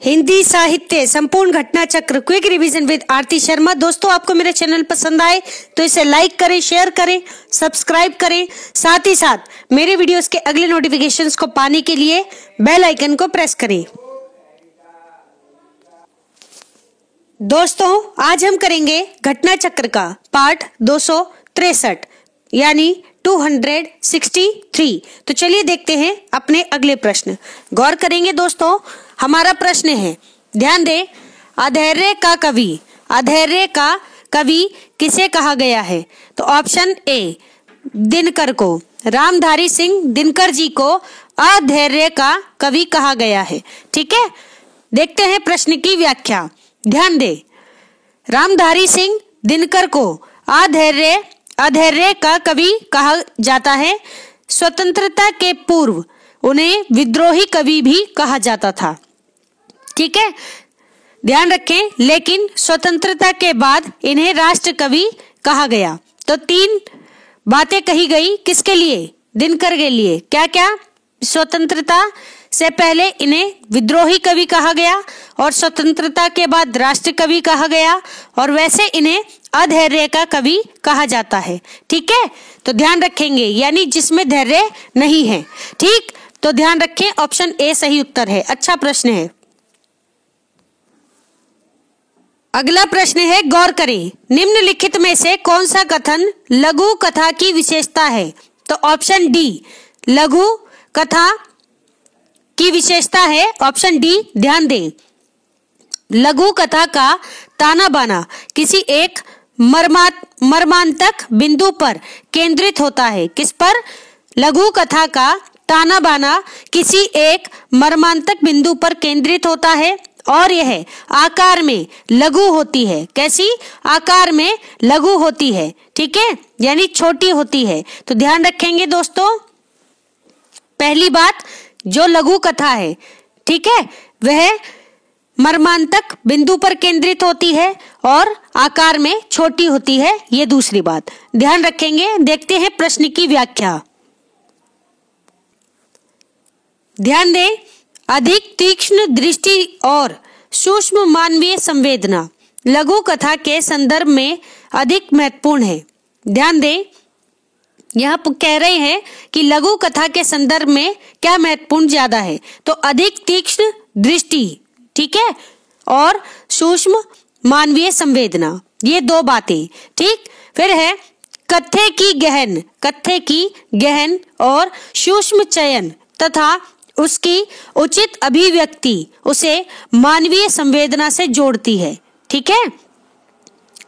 हिंदी साहित्य संपूर्ण घटना चक्र क्विक रिवीजन विद आरती शर्मा। दोस्तों, आपको मेरे चैनल पसंद आए तो इसे लाइक करें, शेयर करें, सब्सक्राइब करें। साथ ही साथ मेरे वीडियोस के अगले नोटिफिकेशंस को पाने के लिए बेल आइकन को प्रेस करें। दोस्तों, आज हम करेंगे घटना चक्र का पार्ट 263 यानी 263। तो चलिए देखते हैं अपने अगले प्रश्न। गौर करेंगे दोस्तों, हमारा प्रश्न है, ध्यान दें, अधैर्य का कवि किसे कहा गया है? तो ऑप्शन ए दिनकर को, रामधारी सिंह दिनकर जी को अधैर्य का कवि कहा गया है। ठीक है, देखते हैं प्रश्न की व्याख्या। ध्यान दें, रामधारी सिंह दिनकर को अधैर्य का कवि कहा जाता है। स्वतंत्रता के पूर्व उन्हें विद्रोही कवि भी कहा जाता था। ठीक है, ध्यान रखें, लेकिन स्वतंत्रता के बाद इन्हें राष्ट्र कवि कहा गया। तो तीन बातें कही गई, किसके लिए? दिनकर के लिए। क्या क्या? स्वतंत्रता से पहले इन्हें विद्रोही कवि कहा गया और स्वतंत्रता के बाद राष्ट्र कवि कहा गया, और वैसे इन्हें अधैर्य का कवि कहा जाता है। ठीक है, तो ध्यान रखेंगे, यानी जिसमें धैर्य नहीं है। ठीक, तो ध्यान रखें, ऑप्शन ए सही उत्तर है। अच्छा प्रश्न है। अगला प्रश्न है, गौर करें, निम्नलिखित में से कौन सा कथन लघु कथा की विशेषता है? तो ऑप्शन डी लघु कथा की विशेषता है। ऑप्शन डी, ध्यान दें, लघु कथा का ताना बाना किसी एक मर्मांतक बिंदु पर केंद्रित होता है। किस पर? लघु कथा का ताना बाना किसी एक मर्मांतक बिंदु पर केंद्रित होता है और यह आकार में लघु होती है। कैसी? आकार में लघु होती है। ठीक है, यानी छोटी होती है। तो ध्यान रखेंगे दोस्तों, पहली बात, जो लघु कथा है, ठीक है, वह मर्मांतक बिंदु पर केंद्रित होती है और आकार में छोटी होती है। ये दूसरी बात ध्यान रखेंगे। देखते हैं प्रश्न की व्याख्या। ध्यान दें, अधिक तीक्ष्ण दृष्टि और सूक्ष्म मानवीय संवेदना लघु कथा के संदर्भ में अधिक महत्वपूर्ण है। ध्यान दें, यह कह रहे हैं कि लघु कथा के संदर्भ में क्या महत्वपूर्ण ज्यादा है? तो अधिक तीक्ष्ण दृष्टि, ठीक है, और सूक्ष्म मानवीय संवेदना, ये दो बातें। ठीक, फिर है कथ्य की गहन और सूक्ष्म चयन तथा उसकी उचित अभिव्यक्ति उसे मानवीय संवेदना से जोड़ती है। ठीक है,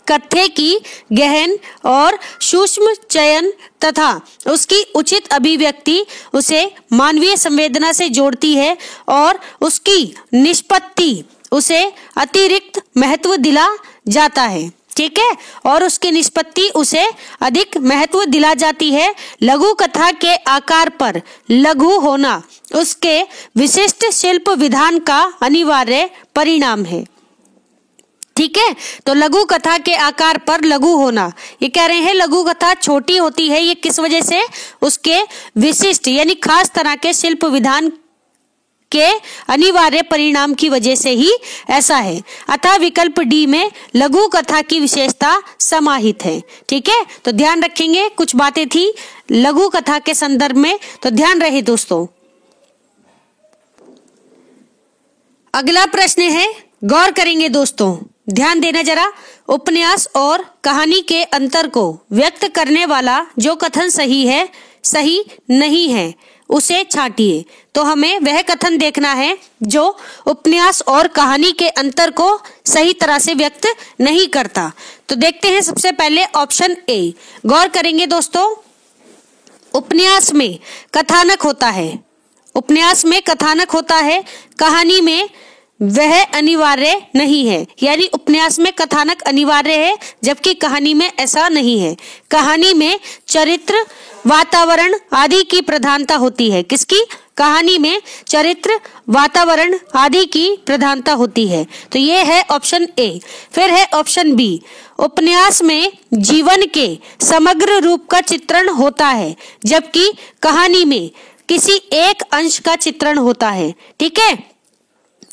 कथ्य की गहन और सूक्ष्म चयन तथा उसकी उचित अभिव्यक्ति उसे मानवीय संवेदना से जोड़ती है और उसकी निष्पत्ति उसे अतिरिक्त महत्व दिला जाता है। ठीक है, और उसकी निष्पत्ति उसे अधिक महत्व दिला जाती है। लघु कथा के आकार पर लघु होना उसके विशिष्ट शिल्प विधान का अनिवार्य परिणाम है। ठीक है, तो लघु कथा के आकार पर लघु होना, ये कह रहे हैं लघु कथा छोटी होती है। ये किस वजह से? उसके विशिष्ट यानी खास तरह के शिल्प विधान के अनिवार्य परिणाम की वजह से ही ऐसा है। अतः विकल्प डी में लघु कथा की विशेषता समाहित है। ठीक है, तो ध्यान रखेंगे, कुछ बातें थी लघु कथा के संदर्भ में, तो ध्यान रहे दोस्तों। अगला प्रश्न है, गौर करेंगे दोस्तों, ध्यान देना जरा, उपन्यास और कहानी के अंतर को व्यक्त करने वाला जो कथन सही नहीं है उसे छांटिए। तो हमें वह कथन देखना है जो उपन्यास और कहानी के अंतर को सही तरह से व्यक्त नहीं करता। तो देखते हैं सबसे पहले ऑप्शन ए। गौर करेंगे दोस्तों, उपन्यास में कथानक होता है, कहानी में वह अनिवार्य नहीं है। यानी उपन्यास में कथानक अनिवार्य है जबकि कहानी में ऐसा नहीं है। कहानी में चरित्र, वातावरण आदि की प्रधानता होती है। किसकी? कहानी में चरित्र, वातावरण आदि की प्रधानता होती है। तो ये है ऑप्शन ए। फिर है ऑप्शन बी, उपन्यास में जीवन के समग्र रूप का चित्रण होता है जबकि कहानी में किसी एक अंश का चित्रण होता है। ठीक है,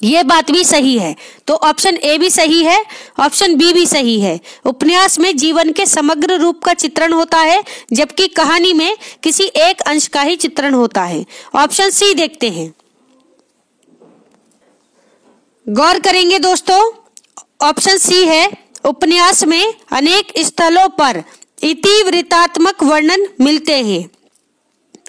ये बात भी सही है। तो ऑप्शन ए भी सही है, ऑप्शन बी भी सही है। उपन्यास में जीवन के समग्र रूप का चित्रण होता है, जबकि कहानी में किसी एक अंश का ही चित्रण होता है। ऑप्शन सी देखते हैं। गौर करेंगे दोस्तों, ऑप्शन सी है, उपन्यास में अनेक स्थलों पर इतिवृत्तात्मक वर्णन मिलते हैं।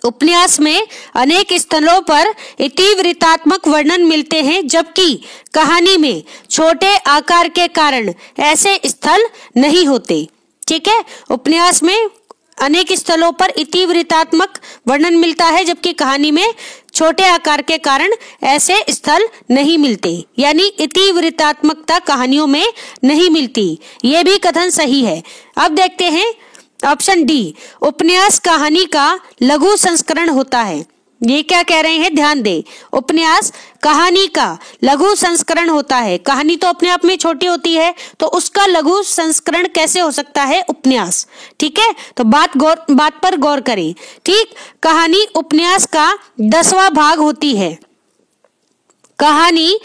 उपन्यास में अनेक स्थलों पर इतिवृत्तात्मक वर्णन मिलते हैं, जबकि कहानी में छोटे आकार के कारण ऐसे स्थल नहीं होते। ठीक है, उपन्यास में अनेक स्थलों पर इतिवृत्तात्मक वर्णन मिलता है, जबकि कहानी में छोटे आकार के कारण ऐसे स्थल नहीं मिलते, यानी इतिवृत्तात्मकता कहानियों में नहीं मिलती। ये भी कथन सही है। अब देखते हैं ऑप्शन डी, उपन्यास कहानी का लघु संस्करण होता है। ये क्या कह रहे हैं, ध्यान दें। उपन्यास कहानी का लघु संस्करण होता है। कहानी तो अपने आप में छोटी होती है, तो उसका लघु संस्करण कैसे हो सकता है, उपन्यास। ठीक है, तो बात पर गौर करें। ठीक, कहानी उपन्यास का 10वां भाग होती है। कहानी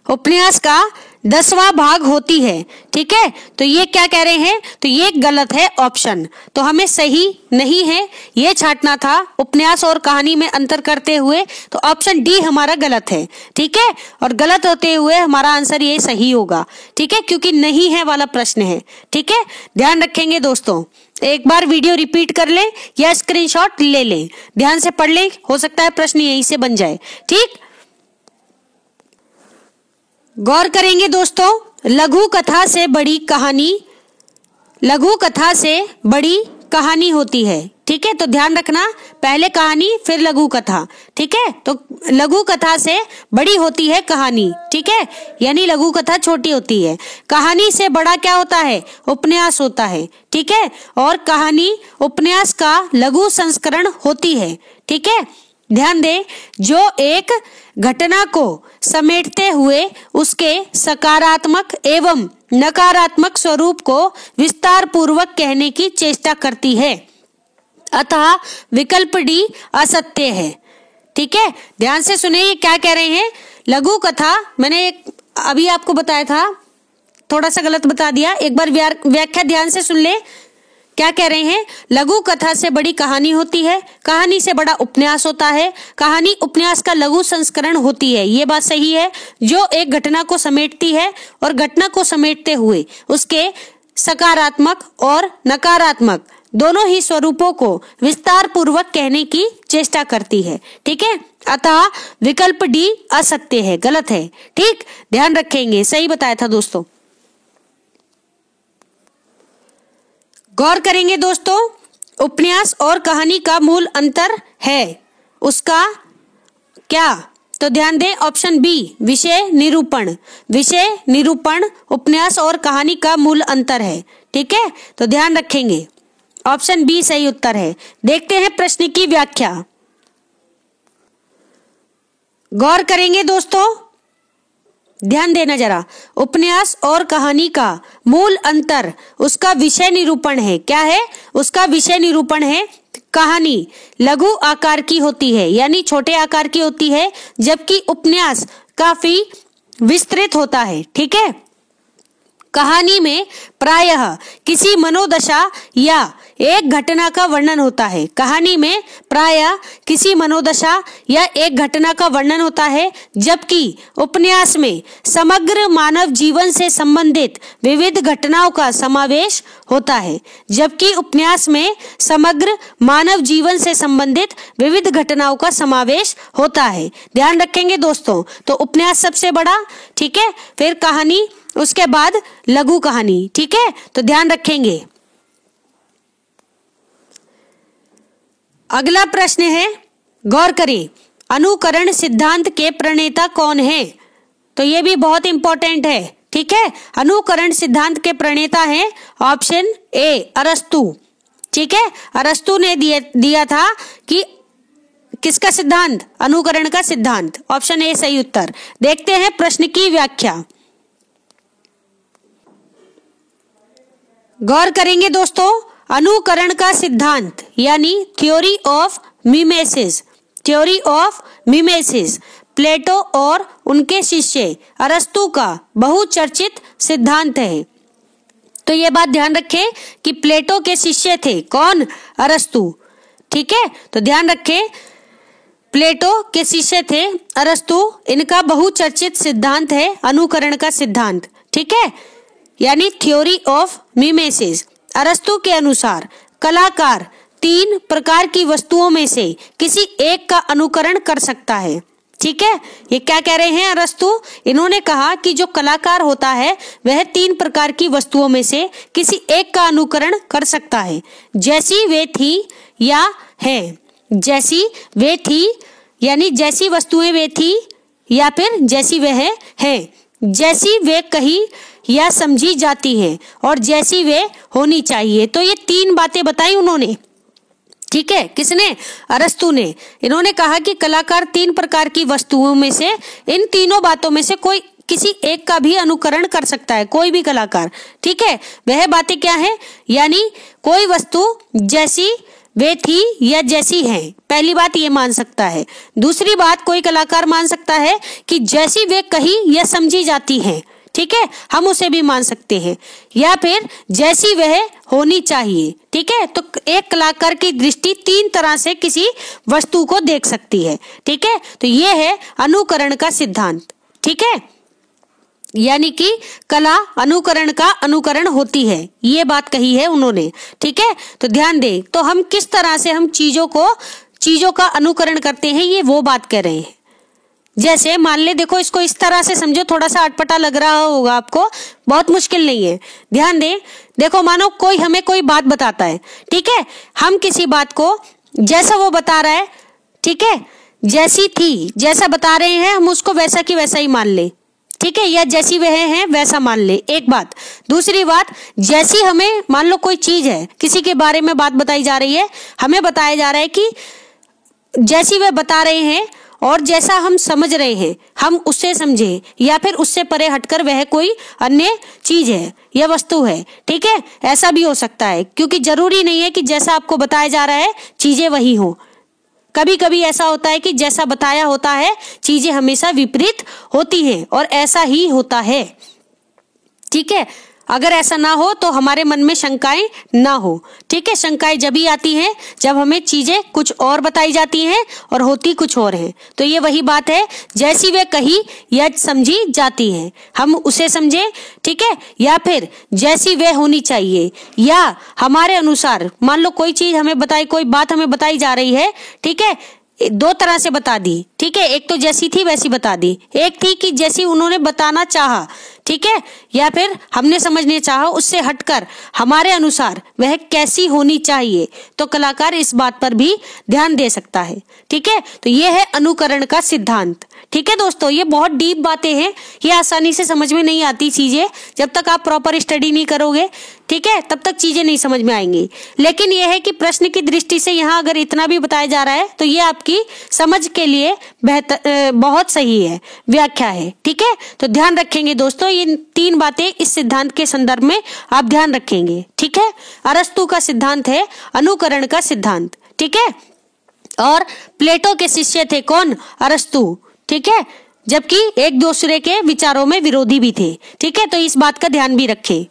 उपन्यास का 10वां भाग होती है। ठीक है, तो ये क्या कह रहे हैं, तो ये गलत है ऑप्शन। तो हमें सही नहीं है, ये छांटना था उपन्यास और कहानी में अंतर करते हुए। तो ऑप्शन डी हमारा गलत है। ठीक है, और गलत होते हुए हमारा आंसर ये सही होगा। ठीक है, क्योंकि नहीं है वाला प्रश्न है। ठीक है, ध्यान रखेंगे दोस्तों। एक बार वीडियो रिपीट कर लें या स्क्रीनशॉट ले लें, ध्यान से पढ़ लें, हो सकता है प्रश्न यहीं से बन जाए। ठीक, गौर करेंगे दोस्तों, लघु कथा से बड़ी कहानी होती है। ठीक है, तो ध्यान रखना, पहले कहानी फिर लघु कथा। ठीक है, तो लघु कथा से बड़ी होती है कहानी। ठीक है, यानी लघु कथा छोटी होती है। कहानी से बड़ा क्या होता है, उपन्यास होता है। ठीक है, और कहानी उपन्यास का लघु संस्करण होती है। ठीक है, ध्यान दें, जो एक घटना को समेटते हुए उसके सकारात्मक एवं नकारात्मक स्वरूप को विस्तार पूर्वक कहने की चेष्टा करती है, अतः विकल्प डी असत्य है। ठीक है, ध्यान से सुने, ये क्या कह रहे हैं, लघु कथा, मैंने अभी आपको बताया था, थोड़ा सा गलत बता दिया, एक बार व्याख्या ध्यान से सुन ले। क्या कह रहे हैं, लघु कथा से बड़ी कहानी होती है, कहानी से बड़ा उपन्यास होता है, कहानी उपन्यास का लघु संस्करण होती है। ये बात सही है, जो एक घटना को समेटती है और घटना को समेटते हुए उसके सकारात्मक और नकारात्मक दोनों ही स्वरूपों को विस्तार पूर्वक कहने की चेष्टा करती है। ठीक है, अतः विकल्प डी असत्य है, गलत है। ठीक, ध्यान रखेंगे, सही बताया था दोस्तों। गौर करेंगे दोस्तों, उपन्यास और कहानी का मूल अंतर है, उसका क्या, तो ध्यान दें ऑप्शन बी, विषय निरूपण। विषय निरूपण उपन्यास और कहानी का मूल अंतर है। ठीक है, तो ध्यान रखेंगे, ऑप्शन बी सही उत्तर है। देखते हैं प्रश्न की व्याख्या। गौर करेंगे दोस्तों, ध्यान देना जरा, उपन्यास और कहानी का मूल अंतर उसका विषय निरूपण है। क्या है, उसका विषय निरूपण है। कहानी लघु आकार की होती है, यानी छोटे आकार की होती है, जबकि उपन्यास काफी विस्तृत होता है। ठीक है, कहानी में प्रायः किसी मनोदशा या एक घटना का वर्णन होता है। कहानी में प्रायः किसी मनोदशा या एक घटना का वर्णन होता है, जबकि उपन्यास में समग्र मानव जीवन से संबंधित विविध घटनाओं का समावेश होता है। जबकि उपन्यास में समग्र मानव जीवन से संबंधित विविध घटनाओं का समावेश होता है। ध्यान रखेंगे दोस्तों, तो उपन्यास सबसे बड़ा, ठीक है, फिर कहानी, उसके बाद लघु कहानी। ठीक है, तो ध्यान रखेंगे। अगला प्रश्न है, गौर करें, अनुकरण सिद्धांत के प्रणेता कौन है? तो ये भी बहुत इंपॉर्टेंट है। ठीक है, अनुकरण सिद्धांत के प्रणेता हैं ऑप्शन ए, अरस्तु। ठीक है, अरस्तु ने दिया था कि किसका सिद्धांत, अनुकरण का सिद्धांत। ऑप्शन ए सही उत्तर। देखते हैं प्रश्न की व्याख्या। गौर करेंगे दोस्तों, अनुकरण का सिद्धांत यानी थ्योरी ऑफ मिमेसिस प्लेटो और उनके शिष्य अरस्तु का बहुचर्चित सिद्धांत है। तो ये बात ध्यान रखें कि प्लेटो के शिष्य थे कौन? अरस्तु। ठीक है, तो ध्यान रखें प्लेटो के शिष्य थे अरस्तु, इनका बहुचर्चित सिद्धांत है अनुकरण का सिद्धांत। ठीक है, यानी थ्योरी ऑफ मिमेसिस। अरस्तु के अनुसार कलाकार 3 प्रकार की वस्तुओं में से किसी एक का अनुकरण कर सकता है। ठीक है, ये क्या कह रहे हैं अरस्तु? इन्होंने कहा कि जो कलाकार होता है वह 3 प्रकार की वस्तुओं में से किसी एक का अनुकरण कर सकता है, जैसी वे थी या है। जैसी वे थी यानी जैसी वस्तुएं वे थी, या फिर जैसी वह है, जैसी वे कही या समझी जाती हैं, और जैसी वे होनी चाहिए। तो ये 3 बातें बताई उन्होंने। ठीक है, किसने? अरस्तु ने। इन्होंने कहा कि कलाकार 3 प्रकार की वस्तुओं में से, इन तीनों बातों में से कोई किसी एक का भी अनुकरण कर सकता है, कोई भी कलाकार। ठीक है, वह बातें क्या है? यानी कोई वस्तु जैसी वे थी या जैसी है, पहली बात ये मान सकता है। दूसरी बात कोई कलाकार मान सकता है कि जैसी वे कही या समझी जाती है, ठीक है, हम उसे भी मान सकते हैं, या फिर जैसी वह होनी चाहिए। ठीक है, तो एक कलाकार की दृष्टि 3 तरह से किसी वस्तु को देख सकती है। ठीक है, तो ये है अनुकरण का सिद्धांत। ठीक है, यानी कि कला अनुकरण का अनुकरण होती है, ये बात कही है उन्होंने। ठीक है, तो ध्यान दें, तो हम किस तरह से हम चीजों का अनुकरण करते हैं, ये वो बात कर रहे हैं। जैसे मान ले, देखो इसको इस तरह से समझो, थोड़ा सा अटपटा लग रहा होगा आपको, बहुत मुश्किल नहीं है। ध्यान दें, देखो मानो कोई हमें कोई बात बताता है। ठीक है, हम किसी बात को जैसा वो बता रहा है, ठीक है, जैसी थी जैसा बता रहे हैं, हम उसको वैसा की वैसा ही मान ले। ठीक है, या जैसी वह है वैसा मान ले, एक बात। दूसरी बात, जैसी हमें मान लो कोई चीज है, किसी के बारे में बात बताई जा रही है, हमें बताया जा रहा है कि जैसी वह बता रहे हैं और जैसा हम समझ रहे हैं हम उससे समझे, या फिर उससे परे हटकर वह कोई अन्य चीज है या वस्तु है। ठीक है, ऐसा भी हो सकता है, क्योंकि जरूरी नहीं है कि जैसा आपको बताया जा रहा है चीजें वही हो। कभी कभी ऐसा होता है कि जैसा बताया होता है चीजें हमेशा विपरीत होती हैं, और ऐसा ही होता है। ठीक है, अगर ऐसा ना हो तो हमारे मन में शंकाएं ना हो। ठीक है, शंकाएं जब ही आती हैं जब हमें चीजें कुछ और बताई जाती हैं और होती कुछ और हैं। तो ये वही बात है, जैसी वे कही या समझी जाती हैं, हम उसे समझे। ठीक है, या फिर जैसी वे होनी चाहिए, या हमारे अनुसार मान लो कोई चीज हमें बताई, कोई बात हमें बताई जा रही है। ठीक है, 2 तरह से बता दी। ठीक है, एक तो जैसी थी वैसी बता दी, एक थी कि जैसी उन्होंने बताना चाहा। ठीक है, या फिर हमने समझने चाहा, उससे हटकर हमारे अनुसार वह कैसी होनी चाहिए। तो कलाकार इस बात पर भी ध्यान दे सकता है। ठीक है, तो ये है अनुकरण का सिद्धांत। ठीक है दोस्तों, ये बहुत डीप बातें हैं, ये आसानी से समझ में नहीं आती चीजें, जब तक आप प्रॉपर स्टडी नहीं करोगे। ठीक है, तब तक चीजें नहीं समझ में आएंगी। लेकिन यह है कि प्रश्न की दृष्टि से यहाँ अगर इतना भी बताया जा रहा है तो ये आपकी समझ के लिए बेहतर, बहुत सही है, व्याख्या है। ठीक है, तो ध्यान रखेंगे दोस्तों, ये 3 बातें इस सिद्धांत के संदर्भ में आप ध्यान रखेंगे। ठीक है, अरस्तु का सिद्धांत है अनुकरण का सिद्धांत। ठीक है, और प्लेटो के शिष्य थे कौन? अरस्तु। ठीक है, जबकि एक दूसरे के विचारों में विरोधी भी थे। ठीक है, तो इस बात का ध्यान भी रखें।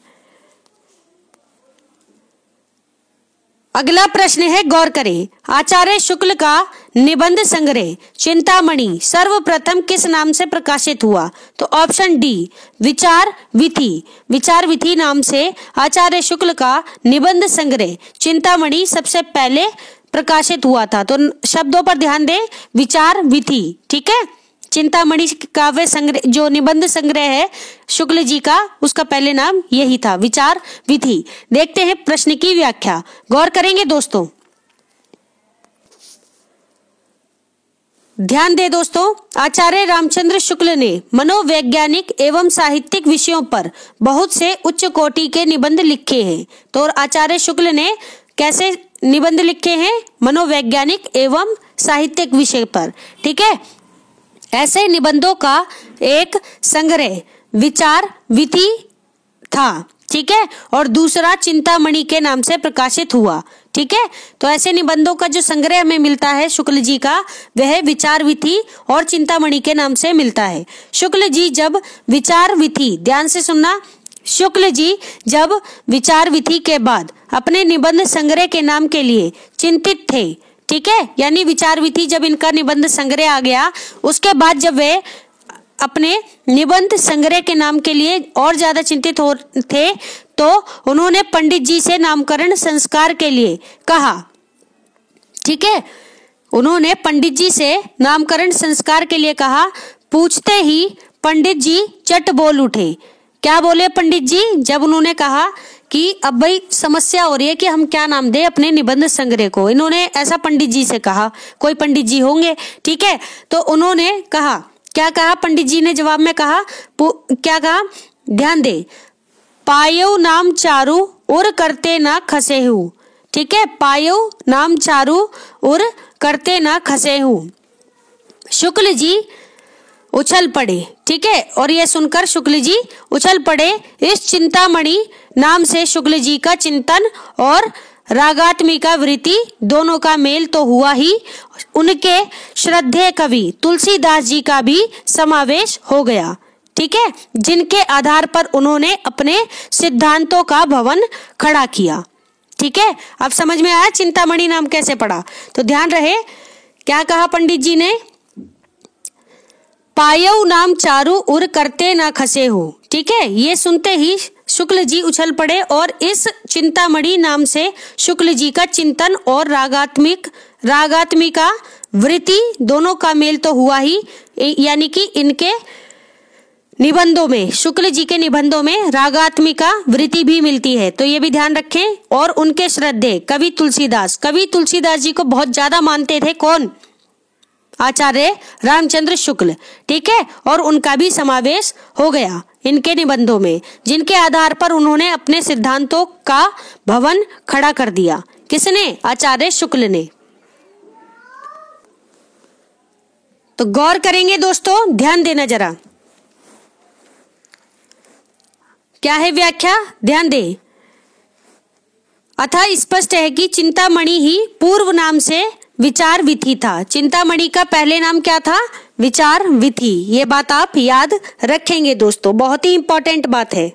अगला प्रश्न है, गौर करें। आचार्य शुक्ल का निबंध संग्रह चिंतामणि सर्वप्रथम किस नाम से प्रकाशित हुआ? तो ऑप्शन डी, विचार विधि। विचार विधि नाम से आचार्य शुक्ल का निबंध संग्रह चिंतामणि सबसे पहले प्रकाशित हुआ था। तो शब्दों पर ध्यान दें, विचार विधि। ठीक है, चिंतामणि काव्य संग्रह जो निबंध संग्रह है शुक्ल जी का, उसका पहले नाम यही था, विचार विधि। देखते हैं प्रश्न की व्याख्या, गौर करेंगे दोस्तों। ध्यान दे दोस्तों, आचार्य रामचंद्र शुक्ल ने मनोवैज्ञानिक एवं साहित्यिक विषयों पर बहुत से उच्च कोटि के निबंध लिखे हैं। तो आचार्य शुक्ल ने कैसे निबंध लिखे हैं? मनोवैज्ञानिक एवं साहित्यिक विषय पर। ठीक है, ऐसे निबंधों का एक संग्रह विचार विधि था। ठीक है, और दूसरा चिंतामणि के नाम से प्रकाशित हुआ। ठीक है, तो ऐसे निबंधों का जो संग्रह हमें मिलता है शुक्ल जी का, वह विचार विधि और चिंतामणि के नाम से मिलता है। शुक्ल जी जब विचार विधि, ध्यान से सुनना, शुक्ल जी जब विचार विधि के बाद अपने निबंध संग्रह के नाम के लिए चिंतित थे, ठीक है, यानी विचार विधि जब इनका निबंध संग्रह आ गया, उसके बाद जब वे अपने निबंध संग्रह के नाम के लिए और ज्यादा चिंतित हो थे, तो उन्होंने पंडित जी से नामकरण संस्कार के लिए कहा। ठीक है, उन्होंने पंडित जी से नामकरण संस्कार के लिए कहा। पूछते ही पंडित जी चट बोल उठे। क्या बोले पंडित जी जब उन्होंने कहा कि अब भाई समस्या हो रही है कि हम क्या नाम दें अपने निबंध संग्रह को, इन्होंने ऐसा पंडित जी से कहा। कोई पंडित जी होंगे, ठीक है, तो उन्होंने कहा, क्या कहा पंडित जी ने जवाब में कहा, क्या कहा, ध्यान दे, पायो नाम चारु उर करते ना खसे हूँ। ठीक है, पायो नाम चारु उर करते ना खसे हूँ। शुक्ल जी उछल पड़े। ठीक है, और यह सुनकर शुक्ल जी उछल पड़े। इस चिंतामणि नाम से शुक्ल जी का चिंतन और रागात्मिका वृत्ति दोनों का मेल तो हुआ ही, उनके श्रद्धेय कवि तुलसीदास जी का भी समावेश हो गया। ठीक है, जिनके आधार पर उन्होंने अपने सिद्धांतों का भवन खड़ा किया। ठीक है, अब समझ में आया चिंतामणि नाम कैसे पड़ा। तो ध्यान रहे, क्या कहा पंडित जी ने, पायऊ नाम चारु उर करते ना खसे हो। ठीक है, ये सुनते ही शुक्ल जी उछल पड़े और इस चिंतामणि नाम से शुक्ल जी का चिंतन और रागात्मिका वृत्ति दोनों का मेल तो हुआ ही, यानी कि इनके निबंधों में, शुक्ल जी के निबंधों में रागात्मिका वृत्ति भी मिलती है, तो ये भी ध्यान रखें। और उनके श्रद्धेय कवि तुलसीदास जी को बहुत ज्यादा मानते थे। कौन? आचार्य रामचंद्र शुक्ल। ठीक है, और उनका भी समावेश हो गया इनके निबंधों में, जिनके आधार पर उन्होंने अपने सिद्धांतों का भवन खड़ा कर दिया। किसने? आचार्य शुक्ल ने। तो गौर करेंगे दोस्तों, ध्यान देना जरा, क्या है व्याख्या, ध्यान दे। अतः स्पष्ट है कि चिंतामणि ही पूर्व नाम से विचार विधि था। चिंतामणि का पहले नाम क्या था? विचार विधि। ये बात आप याद रखेंगे दोस्तों, बहुत ही इंपॉर्टेंट बात है।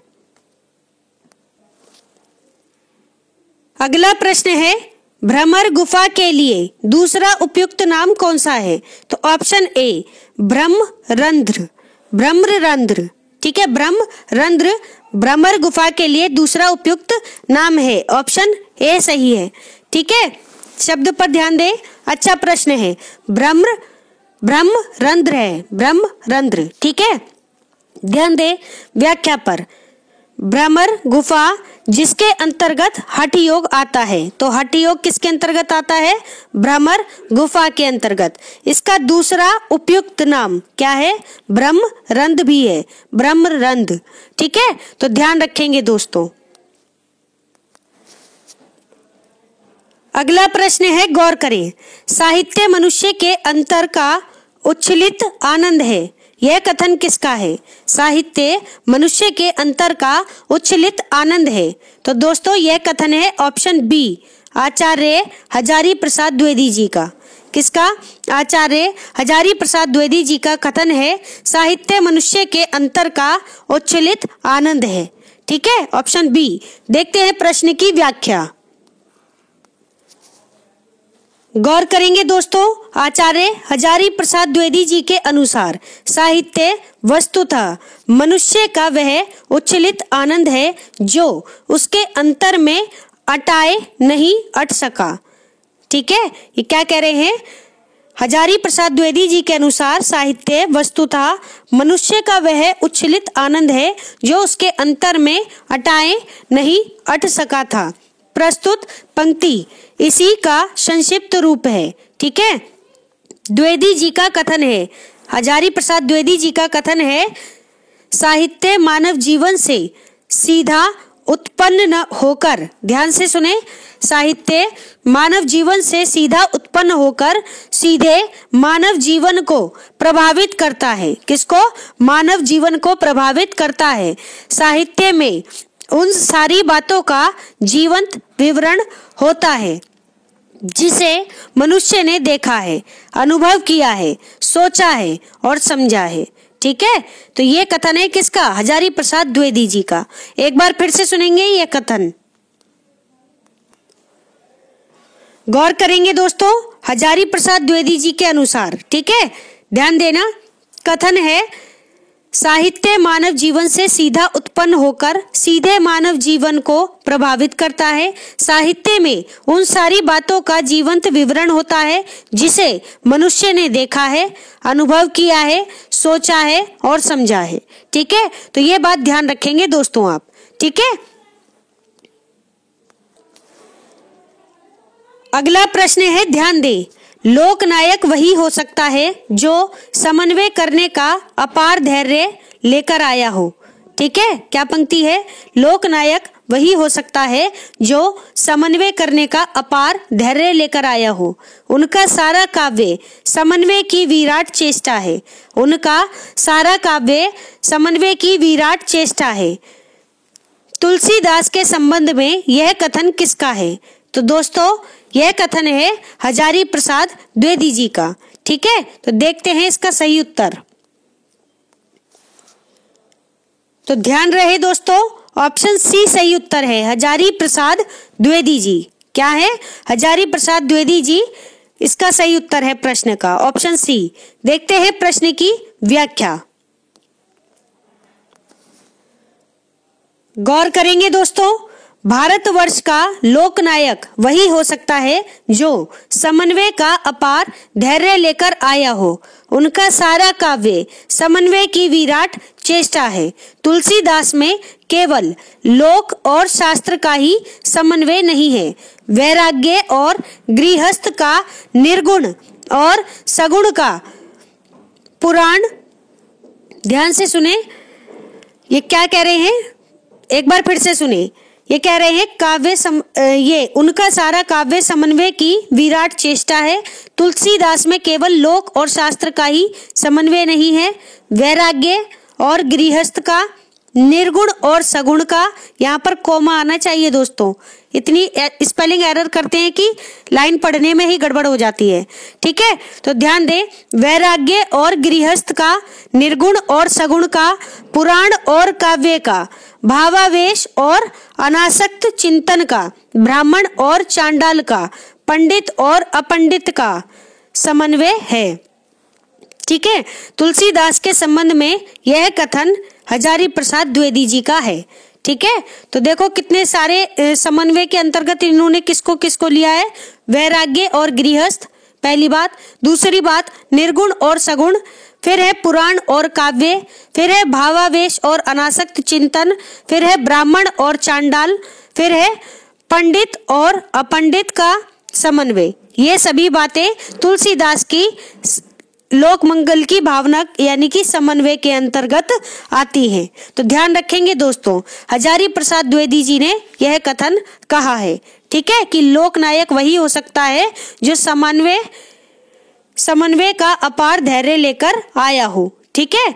अगला प्रश्न है, भ्रमर गुफा के लिए दूसरा उपयुक्त नाम कौन सा है? तो ऑप्शन ए ब्रह्मरंध्र। ठीक है, ब्रह्मरंध्र भ्रमर गुफा के लिए दूसरा उपयुक्त नाम है। ऑप्शन ए सही है। ठीक है, शब्द पर ध्यान दे, अच्छा प्रश्न है। ब्रह्मरंध्र है, ब्रह्मरंध्र। ठीक है, ध्यान दे व्याख्या पर। भ्रमर गुफा जिसके अंतर्गत हठ योग आता है, तो हठ योग किसके अंतर्गत आता है? भ्रमर गुफा के अंतर्गत। इसका दूसरा उपयुक्त नाम क्या है? ब्रह्मरंध भी है, ब्रह्मरंध। ठीक है, तो ध्यान रखेंगे दोस्तों। अगला प्रश्न है, गौर करें। साहित्य मनुष्य के अंतर का उच्छलित आनंद है, यह कथन किसका है? साहित्य मनुष्य के अंतर का उच्छलित आनंद है, तो दोस्तों यह कथन है ऑप्शन बी, आचार्य हजारी प्रसाद द्विवेदी जी का। किसका? आचार्य हजारी प्रसाद द्विवेदी जी का कथन है, साहित्य मनुष्य के अंतर का उच्छलित आनंद है। ठीक है, ऑप्शन बी। देखते हैं प्रश्न की व्याख्या, गौर करेंगे दोस्तों। आचार्य हजारी प्रसाद द्विवेदी जी के अनुसार साहित्य वस्तुतः मनुष्य का वह उच्छलित आनंद है जो उसके अंतर में अटाए नहीं अट सका। ठीक है, ये क्या कह रहे हैं? हजारी प्रसाद द्विवेदी जी के अनुसार साहित्य वस्तुतः मनुष्य का वह उच्छलित आनंद है जो उसके अंतर में अटाए नहीं अट सका था। प्रस्तुत पंक्ति इसी का संक्षिप्त रूप है। ठीक है, द्विवेदी जी का कथन है, हजारी प्रसाद द्विवेदी जी का कथन है, साहित्य मानव जीवन से सीधा उत्पन्न न होकर, ध्यान से सुने, साहित्य मानव जीवन से सीधा उत्पन्न होकर सीधे मानव जीवन को प्रभावित करता है। किसको? मानव जीवन को प्रभावित करता है। साहित्य में उन सारी बातों का जीवंत विवरण होता है जिसे मनुष्य ने देखा है, अनुभव किया है, सोचा है और समझा है। ठीक है, तो ये कथन है किसका? हजारी प्रसाद द्विवेदी जी का। एक बार फिर से सुनेंगे ये कथन, गौर करेंगे दोस्तों, हजारी प्रसाद द्विवेदी जी के अनुसार। ठीक है, ध्यान देना। कथन है, साहित्य मानव जीवन से सीधा उत्पन्न होकर सीधे मानव जीवन को प्रभावित करता है। साहित्य में उन सारी बातों का जीवंत विवरण होता है जिसे मनुष्य ने देखा है, अनुभव किया है, सोचा है और समझा है। ठीक है, तो ये बात ध्यान रखेंगे दोस्तों आप। ठीक है, अगला प्रश्न है, ध्यान दें, लोकनायक वही हो सकता है जो समन्वय करने का अपार धैर्य लेकर आया हो। ठीक है, क्या पंक्ति है? लोकनायक वही हो सकता है जो समन्वय करने का अपार धैर्य लेकर आया हो। उनका सारा काव्य समन्वय की विराट चेष्टा है। उनका सारा काव्य समन्वय की विराट चेष्टा है। तुलसीदास के संबंध में यह कथन किसका है? तो दोस्तों यह कथन है हजारी प्रसाद द्विवेदी जी का। ठीक है, तो देखते हैं इसका सही उत्तर। तो ध्यान रहे दोस्तों, ऑप्शन सी सही उत्तर है, हजारी प्रसाद द्विवेदी जी। क्या है? हजारी प्रसाद द्विवेदी जी इसका सही उत्तर है प्रश्न का, ऑप्शन सी। देखते हैं प्रश्न की व्याख्या, गौर करेंगे दोस्तों। भारतवर्ष का लोकनायक वही हो सकता है जो समन्वय का अपार धैर्य लेकर आया हो। उनका सारा काव्य समन्वय की विराट चेष्टा है। तुलसीदास में केवल लोक और शास्त्र का ही समन्वय नहीं है, वैराग्य और गृहस्थ का, निर्गुण और सगुण का, पुराण, ध्यान से सुने ये क्या कह रहे हैं, एक बार फिर से सुने। ये कह रहे हैं ये उनका सारा काव्य समन्वय की विराट चेष्टा है। तुलसीदास में केवल लोक और शास्त्र का ही समन्वय नहीं है, वैराग्य और गृहस्थ का, निर्गुण और सगुण का, यहाँ पर कोमा आना चाहिए दोस्तों। इतनी स्पेलिंग एरर करते हैं कि लाइन पढ़ने में ही गड़बड़ हो जाती है। ठीक है, तो ध्यान दें, वैराग्य और गृहस्थ का, निर्गुण और सगुण का, पुराण और काव्य का, भावावेश और अनासक्त चिंतन का, ब्राह्मण और चांडाल का, पंडित और अपंडित का समन्वय है। ठीक है, तुलसीदास के संबंध में यह कथन हजारी प्रसाद द्विवेदी जी का है। ठीक है, तो देखो कितने सारे समन्वय के अंतर्गत इन्होंने किसको किसको लिया है, वैराग्य और गृहस्थ, पहली बात। दूसरी बात निर्गुण और सगुण, फिर है पुराण और काव्य, फिर है भावावेश और अनासक्त चिंतन, फिर है ब्राह्मण और चांडाल, फिर है पंडित और अपंडित का समन्वय। ये सभी बातें तुलसीदास की लोक मंगल की भावना यानी कि समन्वय के अंतर्गत आती हैं। तो ध्यान रखेंगे दोस्तों, हजारी प्रसाद द्विवेदी जी ने यह कथन कहा है। ठीक है, कि लोकनायक वही हो सकता है जो समन्वय का अपार धैर्य लेकर आया हो। ठीक है,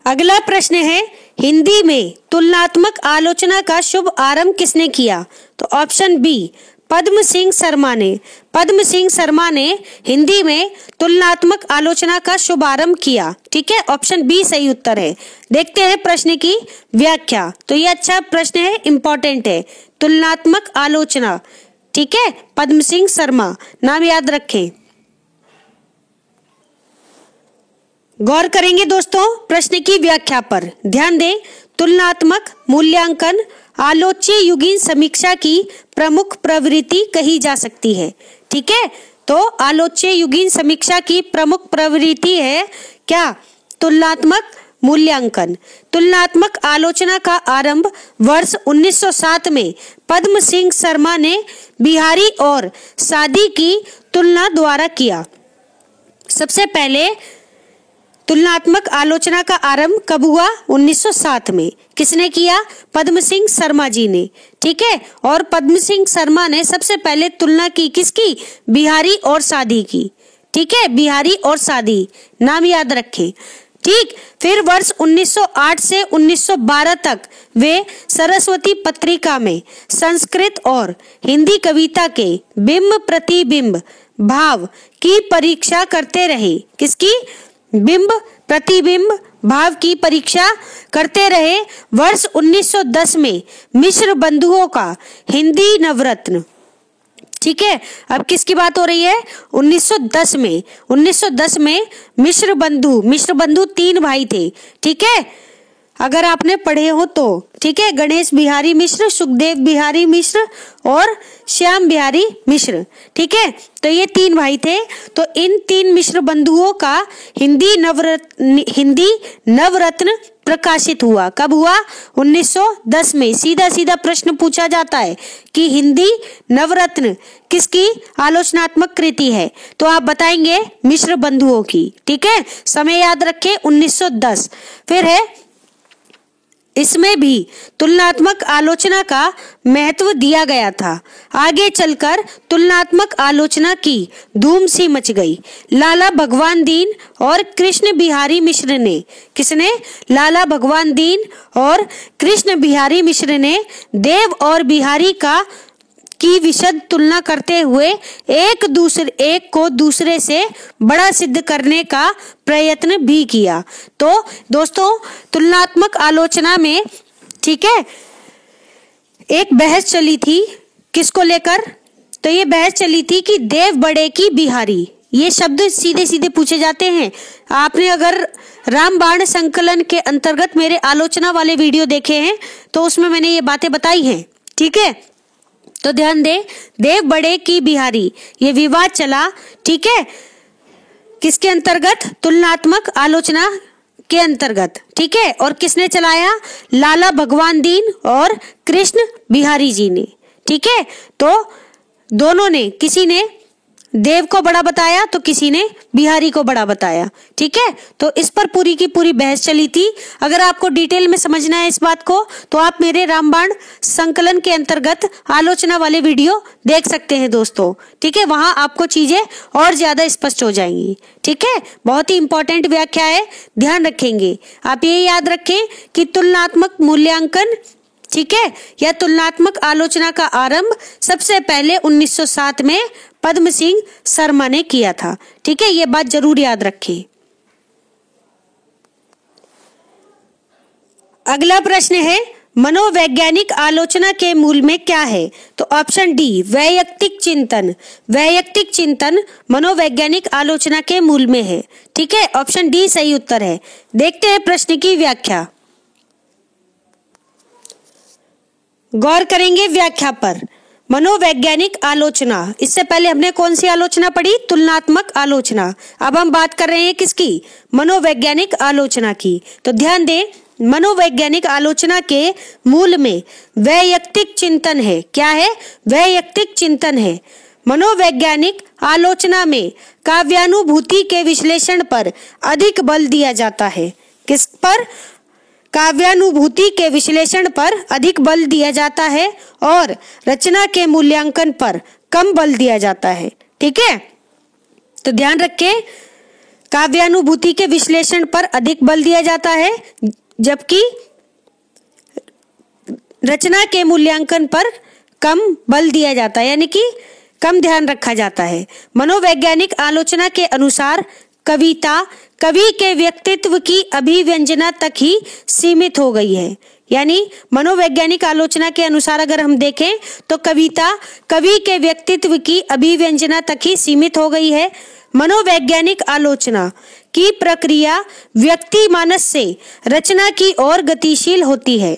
अगला प्रश्न है, हिंदी में तुलनात्मक आलोचना का शुभ आरंभ किसने किया? तो ऑप्शन बी, पद्म सिंह शर्मा ने। पद्म सिंह शर्मा ने हिंदी में तुलनात्मक आलोचना का शुभारंभ किया। ठीक है, ऑप्शन बी सही उत्तर है। देखते हैं प्रश्न की व्याख्या। तो ये अच्छा प्रश्न है, इंपॉर्टेंट है, तुलनात्मक आलोचना। ठीक है, पद्म सिंह शर्मा नाम याद रखें। गौर करेंगे दोस्तों प्रश्न की व्याख्या पर, ध्यान दें। तुलनात्मक मूल्यांकन आलोच्य युगीन समीक्षा की प्रमुख प्रवृत्ति कही जा सकती है। ठीक है, तो आलोच्य युगीन समीक्षा की प्रमुख प्रवृत्ति है क्या? तुलनात्मक मूल्यांकन। तुलनात्मक आलोचना का आरंभ वर्ष 1907 में पद्म सिंह शर्मा ने बिहारी और सादी की तुलना द्वारा किया। सबसे पहले तुलनात्मक आलोचना का आरंभ कब हुआ? 1907 में। किसने किया? पद्म सिंह शर्मा जी ने। ठीक है, और पद्म सिंह शर्मा ने सबसे पहले तुलना की किसकी? बिहारी और सादी की। ठीक है, बिहारी और सादी नाम याद रखें। ठीक। फिर वर्ष 1908 से 1912 तक वे सरस्वती पत्रिका में संस्कृत और हिंदी कविता के बिंब प्रतिबिंब भाव की परीक्षा करते रहे। किसकी? बिंब प्रतिबिंब भाव की परीक्षा करते रहे। वर्ष 1910 में मिश्र बंधुओं का हिंदी नवरत्न, ठीक है। अब किसकी बात हो रही है? 1910 में। 1910 में मिश्र बंधु 3 भाई थे, ठीक है, अगर आपने पढ़े हो तो, ठीक है। गणेश बिहारी मिश्र, सुखदेव बिहारी मिश्र और श्याम बिहारी मिश्र, ठीक है। तो ये 3 भाई थे। तो इन 3 मिश्र बंधुओं का हिंदी नवरत्न प्रकाशित हुआ। कब हुआ? 1910 में। सीधा सीधा प्रश्न पूछा जाता है कि हिंदी नवरत्न किसकी आलोचनात्मक कृति है? तो आप बताएंगे मिश्र बंधुओं की, ठीक है। समय याद रखें 1910। फिर है, इसमें भी तुलनात्मक आलोचना का महत्व दिया गया था। आगे चलकर तुलनात्मक आलोचना की धूम सी मच गई। लाला भगवान दीन और कृष्ण बिहारी मिश्र ने, किसने? लाला भगवान दीन और कृष्ण बिहारी मिश्र ने देव और बिहारी की विशद तुलना करते हुए एक को दूसरे से बड़ा सिद्ध करने का प्रयत्न भी किया। तो दोस्तों, तुलनात्मक आलोचना में, ठीक है, एक बहस चली थी। किसको लेकर? तो ये बहस चली थी कि देव बड़े की बिहारी। ये शब्द सीधे सीधे पूछे जाते हैं। आपने अगर रामबाण संकलन के अंतर्गत मेरे आलोचना वाले वीडियो देखे हैं तो उसमें मैंने ये बातें बताई हैं, ठीक है। तो ध्यान दे, देव बड़े की बिहारी, ये विवाद चला, ठीक है, किसके अंतर्गत? तुलनात्मक आलोचना के अंतर्गत, ठीक है। और किसने चलाया? लाला भगवान दीन और कृष्ण बिहारी जी ने, ठीक है। तो दोनों ने, किसी ने देव को बड़ा बताया तो किसी ने बिहारी को बड़ा बताया, ठीक है। तो इस पर पूरी की पूरी बहस चली थी। अगर आपको डिटेल में समझना है इस बात को तो आप मेरे रामबाण संकलन के अंतर्गत आलोचना वाले वीडियो देख सकते हैं दोस्तों, ठीक है। वहां आपको चीजें और ज्यादा स्पष्ट हो जाएंगी, ठीक है। बहुत ही इंपॉर्टेंट व्याख्या है, ध्यान रखेंगे। आप ये याद रखें कि तुलनात्मक मूल्यांकन, ठीक है, या तुलनात्मक आलोचना का आरंभ सबसे पहले 1907 में पद्म सिंह शर्मा ने किया था, ठीक है। ये बात जरूर याद रखें। अगला प्रश्न है, मनोवैज्ञानिक आलोचना के मूल में क्या है? तो ऑप्शन डी, वैयक्तिक चिंतन। वैयक्तिक चिंतन मनोवैज्ञानिक आलोचना के मूल में है, ठीक है। ऑप्शन डी सही उत्तर है। देखते हैं प्रश्न की व्याख्या, गौर करेंगे व्याख्या पर। मनोवैज्ञानिक आलोचना, इससे पहले हमने कौन सी आलोचना पढ़ी? तुलनात्मक आलोचना। अब हम बात कर रहे हैं किसकी? मनोवैज्ञानिक आलोचना की। तो ध्यान दें, मनोवैज्ञानिक आलोचना के मूल में वैयक्तिक चिंतन है। क्या है? वैयक्तिक चिंतन है। मनोवैज्ञानिक आलोचना में काव्यानुभूति के विश्लेषण पर अधिक बल दिया जाता है। किस पर? काव्यानुभूति के विश्लेषण पर अधिक बल दिया जाता है और रचना के मूल्यांकन पर कम बल दिया जाता है, ठीक है। तो ध्यान रखें, काव्यानुभूति के विश्लेषण पर अधिक बल दिया जाता है जबकि रचना के मूल्यांकन पर कम बल दिया जाता है, यानी कि कम ध्यान रखा जाता है। मनोवैज्ञानिक आलोचना के अनुसार कविता कवि के व्यक्तित्व की अभिव्यंजना तक ही सीमित हो गई है। यानी मनोवैज्ञानिक आलोचना के अनुसार अगर हम देखें तो कविता कवि के व्यक्तित्व की अभिव्यंजना तक ही सीमित हो गई है। मनोवैज्ञानिक आलोचना की प्रक्रिया व्यक्ति मानस से रचना की ओर गतिशील होती है,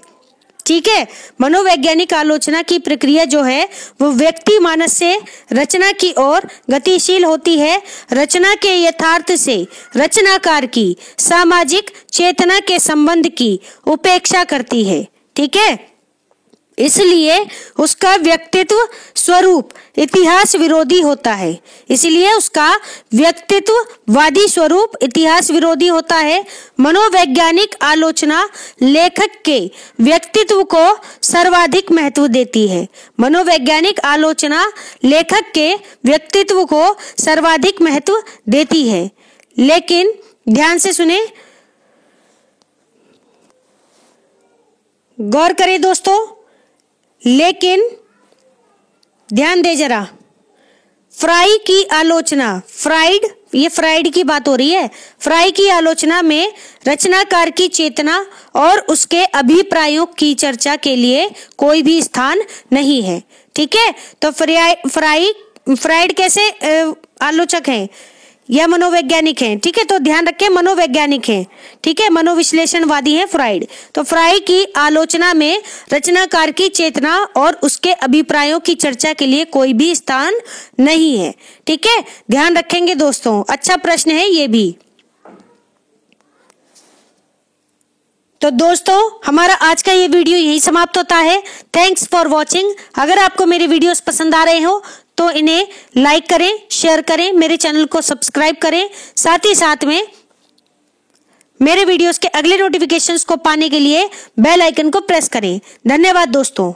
ठीक है। मनोवैज्ञानिक आलोचना की प्रक्रिया जो है वो व्यक्ति मानस से रचना की ओर गतिशील होती है। रचना के यथार्थ से रचनाकार की सामाजिक चेतना के संबंध की उपेक्षा करती है, ठीक है। इसलिए उसका व्यक्तित्व स्वरूप इतिहास विरोधी होता है। इसलिए उसका व्यक्तित्ववादी स्वरूप इतिहास विरोधी होता है। मनोवैज्ञानिक आलोचना लेखक के व्यक्तित्व को सर्वाधिक महत्व देती है। मनोवैज्ञानिक आलोचना लेखक के व्यक्तित्व को सर्वाधिक महत्व देती है। लेकिन ध्यान से सुने, गौर करें दोस्तों, लेकिन ध्यान दे जरा, फ्राई की आलोचना, फ्राइड, ये फ्राइड की बात हो रही है, फ्राई की आलोचना में रचनाकार की चेतना और उसके अभिप्रायों की चर्चा के लिए कोई भी स्थान नहीं है। ठीक है, तो फ्राइड कैसे आलोचक हैं या मनोवैज्ञानिक हैं? ठीक है, तो ध्यान रखें, मनोवैज्ञानिक हैं। ठीक है, मनोविश्लेषणवादी हैं फ्राइड। तो फ्राइड की आलोचना में रचनाकार की चेतना और उसके अभिप्रायों की चर्चा के लिए कोई भी स्थान नहीं है। ठीक है, ध्यान रखेंगे दोस्तों, अच्छा प्रश्न है ये भी। तो दोस्तों, हमारा आज का ये वीडियो यही समाप्त होता है। Thanks for watching. अगर आपको मेरे वीडियोस पसंद आ रहे हो तो इन्हें लाइक करें, शेयर करें, मेरे चैनल को सब्सक्राइब करें। साथ ही साथ में मेरे वीडियोस के अगले नोटिफिकेशंस को पाने के लिए बेल आइकन को प्रेस करें। धन्यवाद दोस्तों।